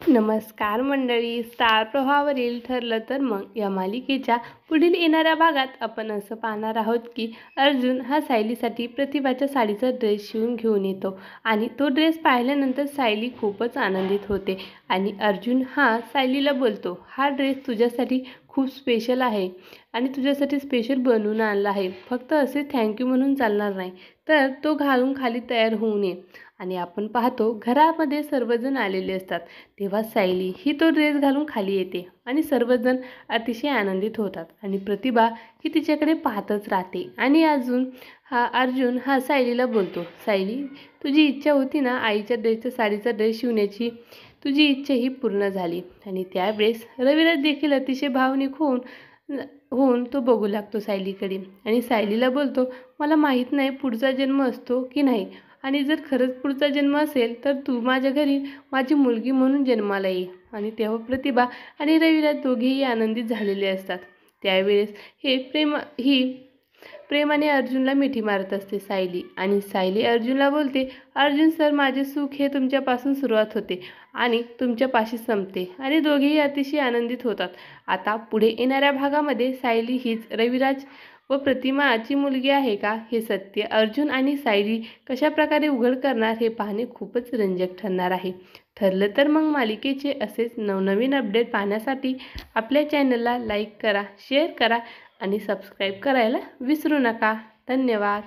नमस्कार मंडळी. स्टार प्रवाहावरील ठरलं तर मग या मालिकेच्या पुढील येणाऱ्या भागात आपण असं पाहणार आहोत की अर्जुन हा सायलीसाठी प्रतिभाच्या साडीचा ड्रेस शिवून घेऊन येतो आणि तो ड्रेस पाहिल्यानंतर सायली खूपच आनंदित होते आणि अर्जुन हा सायलीला बोलतो, हा ड्रेस तुझ्यासाठी खूप स्पेशल आहे आणि तुझ्यासाठी स्पेशल बनवून आणला आहे. फक्त असे थँक्यू म्हणून चालणार नाही, तर तो घालून खाली तयार होऊन ये. आणि आपण पाहतो घरामध्ये सर्वजण आलेले असतात. तेव्हा सायली ही तो ड्रेस घालून खाली येते आणि सर्वजण अतिशय आनंदित होतात आणि प्रतिभा ही तिच्याकडे पाहतच राहते. आणि अर्जुन हा सायलीला बोलतो, सायली तुझी इच्छा होती ना आईच्या साडीचा ड्रेस शिवण्याची, तुझी इच्छा ही पूर्ण झाली. आणि त्यावेळेस रविराज देखील अतिशय भावनिक होऊन तो बघू लागतो सायलीकडे आणि सायलीला बोलतो, मला माहीत नाही पुढचा जन्म असतो की नाही, आणि जर खरंच पुढचा जन्म असेल तर तू माझ्या घरी माझी मुलगी म्हणून जन्माला ये. आणि तेव्हा प्रतिभा आणि रविराज दोघेही आनंदित झालेले असतात. त्यावेळेस ही प्रेमाने अर्जुनला मिठी मारत असते सायली, आणि सायली अर्जुनला बोलते, अर्जुन सर माझे सुख हे तुमच्यापासून सुरुवात होते आणि तुमच्यापाशी संपते. आणि दोघेही अतिशय आनंदित होतात. आता पुढे येणाऱ्या भागामध्ये सायली हीच रविराज व प्रतिमाची मुलगी आहे का, हे सत्य अर्जुन आणि सायली कशा प्रकारे उघड करणार हे पाहणे खूपच रंजक ठरणार आहे. ठरलं तर मग मालिकेचे असेच नवनवीन अपडेट पाहण्यासाठी आपल्या चॅनलला लाईक करा, शेअर करा आणि सबस्क्राईब करायला विसरू नका. धन्यवाद.